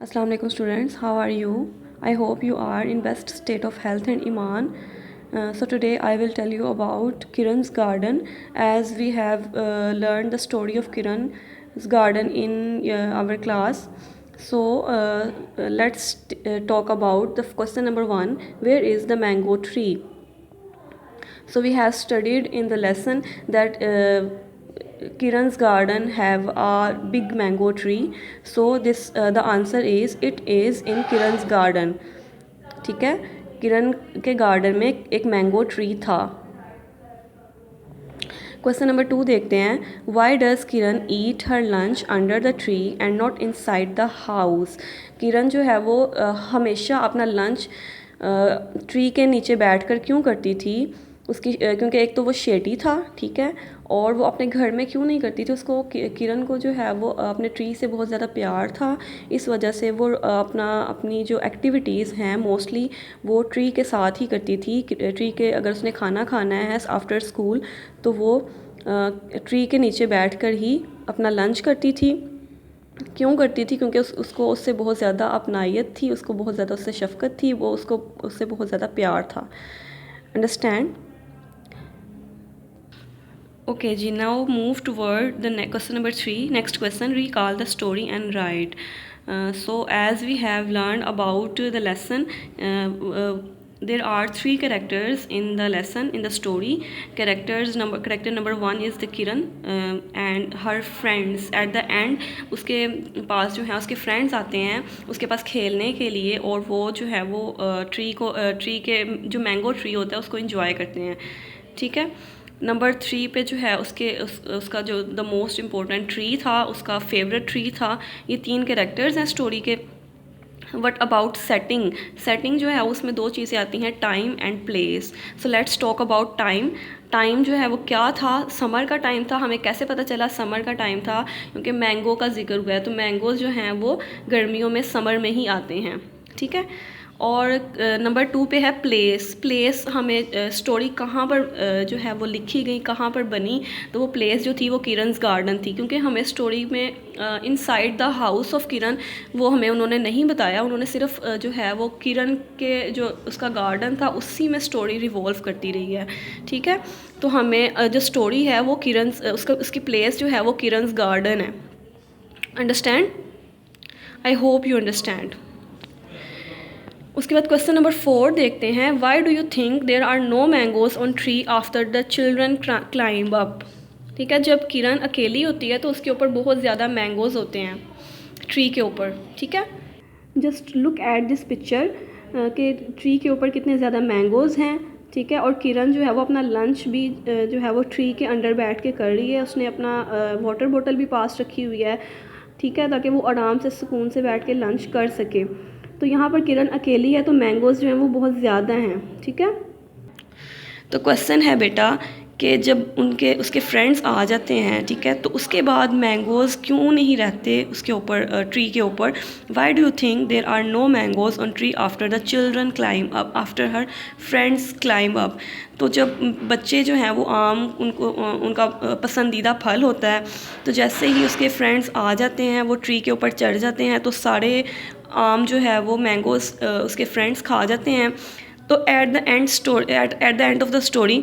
Assalamu alaikum students, how are you? I hope you are in best state of health and iman. So today I will tell you about Kiran's garden, as we have learned the story of Kiran's garden in our class. So let's talk about the question number 1. Where is the mango tree? So we have studied in the lesson that Kiran's garden have a big mango tree. So this the answer is it is in Kiran's garden. ठीक है, किरण के garden में एक mango tree था. Question number 2 देखते हैं. Why does Kiran eat her lunch under the tree and not inside the house? Kiran जो है वो हमेशा अपना लंच ट्री के नीचे बैठकर क्यों करती थी? उसकी क्योंकि एक तो वो शेटी था, ठीक है, और वो अपने घर में क्यों नहीं करती थी. उसको किरण को जो है वो अपने ट्री से बहुत ज़्यादा प्यार था. इस वजह से वो अपनी जो एक्टिविटीज़ हैं मोस्टली वो ट्री के साथ ही करती थी. ट्री के अगर उसने खाना खाना है आफ्टर स्कूल तो वो ट्री के नीचे बैठकर ही अपना लंच करती थी. क्यों करती थी? क्योंकि उसको उससे बहुत ज़्यादा अपनायत थी, उसको बहुत ज़्यादा उससे शफ़क़त थी, वो उसको उससे बहुत ज़्यादा प्यार था. Understand? Okay, ji, now move toward the question number 3. Next question, recall the story and write. So as we have learned about the lesson, there are 3 characters in the lesson, in the story. Character number 1 is the Kiran and her friends. At the end उसके पास जो है उसके friends आते हैं उसके पास खेलने के लिए, और वो जो है वो ट्री के जो मैंगो ट्री होता है उसको इंजॉय करते हैं. ठीक है. नंबर 3 पे जो है उसका जो द मोस्ट इम्पोर्टेंट ट्री था, उसका फेवरेट ट्री था. ये 3 कैरेक्टर्स हैं स्टोरी के. वट अबाउट सेटिंग जो है उसमें 2 चीज़ें आती हैं, time and place. So let's talk about time जो है वो क्या था? समर का टाइम था. हमें कैसे पता चला समर का टाइम था? क्योंकि मैंगो का जिक्र हुआ है, तो मैंगोज़ जो हैं वो गर्मियों में समर में ही आते हैं. ठीक है. और नंबर 2 पे है प्लेस हमें स्टोरी कहाँ पर जो है वो लिखी गई, कहाँ पर बनी. तो वो प्लेस जो थी वो किरण's गार्डन थी, क्योंकि हमें स्टोरी में इनसाइड द हाउस ऑफ किरण वो हमें उन्होंने नहीं बताया. उन्होंने सिर्फ जो है वो किरण के जो उसका गार्डन था उसी में स्टोरी रिवॉल्व करती रही है. ठीक है. तो हमें जो स्टोरी है वो उसकी प्लेस जो है वो किरण's गार्डन है. Understand? I hope you understand. उसके बाद क्वेश्चन नंबर 4 देखते हैं. Why do you think there are no mangoes on tree after the children climb up? ठीक है. जब किरण अकेली होती है तो उसके ऊपर बहुत ज़्यादा मैंगोज़ होते हैं ट्री के ऊपर. ठीक है. Just look at this picture कि ट्री के ऊपर कितने ज़्यादा मैंगोज़ हैं. ठीक है. और किरण जो है वो अपना लंच भी जो है वो ट्री के अंडर बैठ के कर रही है. उसने अपना वाटर बोतल भी पास रखी हुई है. ठीक है. ताकि वो आराम से सुकून से बैठ के लंच कर सके. तो यहाँ पर किरण अकेली है तो मैंगोज़ जो हैं वो बहुत ज़्यादा हैं. ठीक है. तो क्वेश्चन है बेटा कि जब उसके फ्रेंड्स आ जाते हैं, ठीक है, तो उसके बाद मैंगोज़ क्यों नहीं रहते उसके ऊपर ट्री के ऊपर? Why do you think there are no mangoes on tree after the children climb up after her friends climb up? तो जब बच्चे जो हैं वो आम उनका पसंदीदा फल होता है, तो जैसे ही उसके फ्रेंड्स आ जाते हैं वो ट्री के ऊपर चढ़ जाते हैं तो सारे आम जो है वो मैंगोज़ उसके फ्रेंड्स खा जाते हैं. तो at the end of the story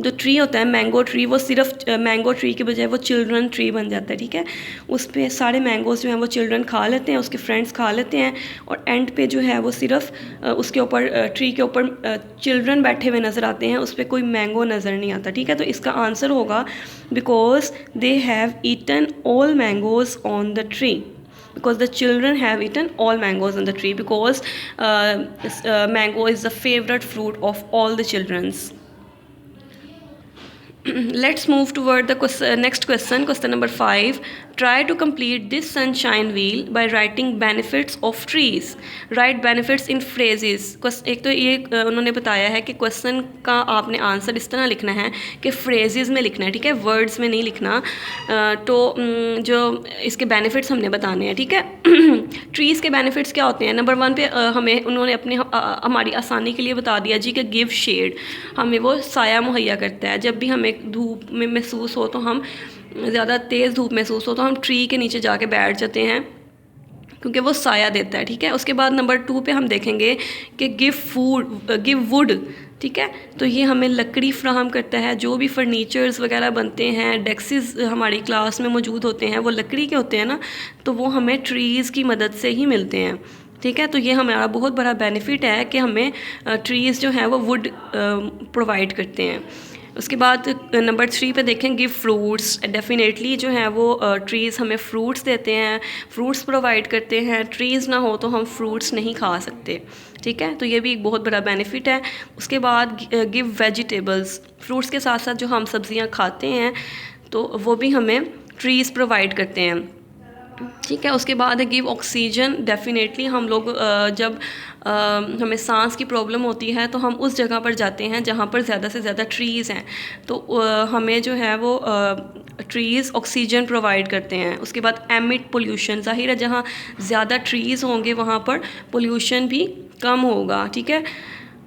जो ट्री होता है मैंगो ट्री, वो सिर्फ मैंगो ट्री के बजाय वो चिल्ड्रन ट्री बन जाता है. ठीक है. उस पर सारे मैंगोज़ जो हैं वो चिल्ड्रन खा लेते हैं, उसके फ्रेंड्स खा लेते हैं, और एंड पे जो है वो सिर्फ उसके ऊपर ट्री के ऊपर चिल्ड्रन बैठे हुए नज़र आते हैं, उस पर कोई मैंगो नज़र नहीं आता. ठीक है. तो इसका आंसर होगा because they have eaten all mangoes on the tree. Because the children have eaten all mangoes on the tree, because mango is the favorite fruit of all the children's. Let's move toward the next question number 5. Try to complete this sunshine wheel by writing benefits of trees. Write benefits in phrases. एक तो ये उन्होंने बताया है कि question का आपने answer इस तरह लिखना है कि फ्रेजेस में लिखना है. ठीक है. वर्ड्स में नहीं लिखना. तो जो इसके बेनिफिट्स हमने बताने हैं. ठीक है. ट्रीज़ के बेनिफिट्स क्या होते हैं? नंबर 1 पे हमें उन्होंने हमारी आसानी के लिए बता दिया जी कि गिव शेड. हमें वो साया मुहैया करता है. जब भी हमें धूप में महसूस हो तो हम ज़्यादा तेज़ धूप महसूस हो तो हम ट्री के नीचे जाके बैठ जाते हैं क्योंकि वो साया देता है, ठीक है। उसके बाद नंबर 2 पे हम देखेंगे कि गिव वुड, ठीक है। तो ये हमें लकड़ी फ्राहम करता है। जो भी फर्नीचर्स वगैरह बनते हैं, डेस्क्स हमारी क्लास में मौजूद होते हैं, वो लकड़ी के होते हैं ना, तो वो हमें ट्रीज़ की मदद से ही मिलते हैं, ठीक है। तो ये हमारा बहुत बड़ा बेनिफिट है कि हमें ट्रीज़ जो हैं वो वुड प्रोवाइड करते हैं। उसके बाद नंबर 3 पे देखें गिव फ्रूट्स। डेफिनेटली जो है वो ट्रीज़ हमें फ्रूट्स देते हैं, फ्रूट्स प्रोवाइड करते हैं। ट्रीज़ ना हो तो हम फ्रूट्स नहीं खा सकते, ठीक है। तो ये भी एक बहुत बड़ा बेनिफिट है। उसके बाद गिव वेजिटेबल्स। फ्रूट्स के साथ साथ जो हम सब्ज़ियाँ खाते हैं तो वो भी हमें ट्रीज़ प्रोवाइड करते हैं, ठीक है। उसके बाद है गिव ऑक्सीजन। डेफिनेटली हम लोग जब हमें सांस की प्रॉब्लम होती है तो हम उस जगह पर जाते हैं जहाँ पर ज़्यादा से ज़्यादा ट्रीज़ हैं, तो हमें जो है वो ट्रीज़ ऑक्सीजन प्रोवाइड करते हैं। उसके बाद एमिट पोल्यूशन। ज़ाहिर है जहाँ ज़्यादा ट्रीज़ होंगे वहाँ पर पोल्यूशन भी कम होगा, ठीक है।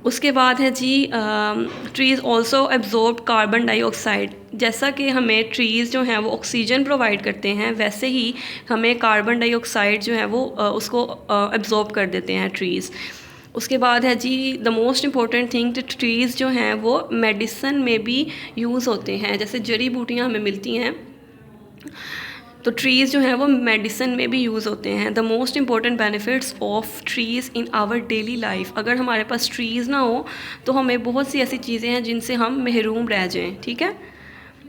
उसके बाद है जी trees also absorb carbon dioxide. जैसा कि हमें ट्रीज़ जो हैं वो ऑक्सीजन प्रोवाइड करते हैं, वैसे ही हमें कार्बन डाइऑक्साइड जो है वो उसको एब्जॉर्ब कर देते हैं ट्रीज़। उसके बाद है जी the most important thing, trees जो हैं वो मेडिसिन में भी यूज़ होते हैं। जैसे जड़ी बूटियाँ हमें मिलती हैं तो ट्रीज़ जो हैं वो मेडिसिन में भी यूज़ होते हैं। The most important benefits of trees in our daily life. अगर हमारे पास ट्रीज़ ना हो तो हमें बहुत सी ऐसी चीज़ें हैं जिनसे हम महरूम रह जाएं, ठीक है।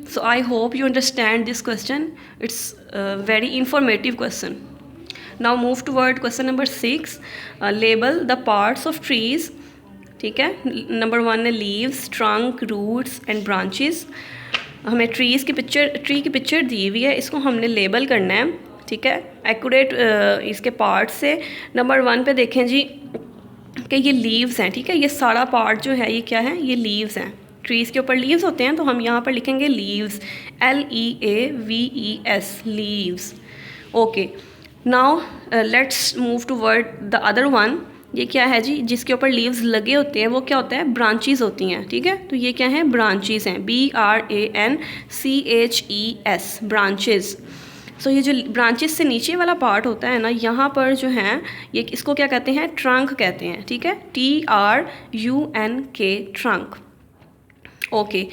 So I hope you understand this question. It's very informative question. Now move toward question number 6। Label the parts of trees, ठीक है। नंबर 1 है leaves, trunk, roots and branches. हमें ट्री की पिक्चर दी हुई है, इसको हमने लेबल करना है, ठीक है, एक्यूरेट इसके पार्ट से। नंबर 1 पे देखें जी कि ये लीव्स हैं, ठीक है। ये सारा पार्ट जो है ये क्या है, ये लीव्स हैं। ट्रीज़ के ऊपर लीव्स होते हैं तो हम यहाँ पर लिखेंगे leaves, LEAVES, leaves. Okay, now let's move toward the other one. ये क्या है जी, जिसके ऊपर लीव्स लगे होते हैं वो क्या होता है, ब्रांचेस होती हैं, ठीक है। तो ये क्या है, ब्रांचेस हैं, BRANCHES, ब्रांचेस। सो ये जो ब्रांचेस से नीचे वाला पार्ट होता है ना, यहाँ पर जो है ये इसको क्या कहते हैं, ट्रंक कहते हैं, ठीक है, TRUNK, trunk. Okay,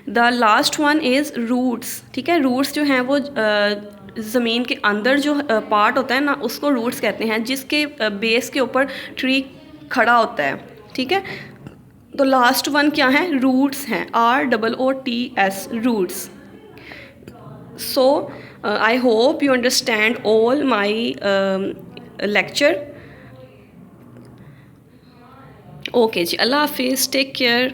the last one is roots, ठीक है। रूट्स जो हैं वो ज़मीन के अंदर जो पार्ट होता है ना, उसको रूट्स कहते हैं, जिसके बेस के ऊपर ट्री खड़ा होता है, ठीक है। तो लास्ट वन क्या है, रूट्स हैं, ROOTS, roots. So I hope you understand all my lecture. Okay जी, अल्लाह हाफिज़, टेक केयर।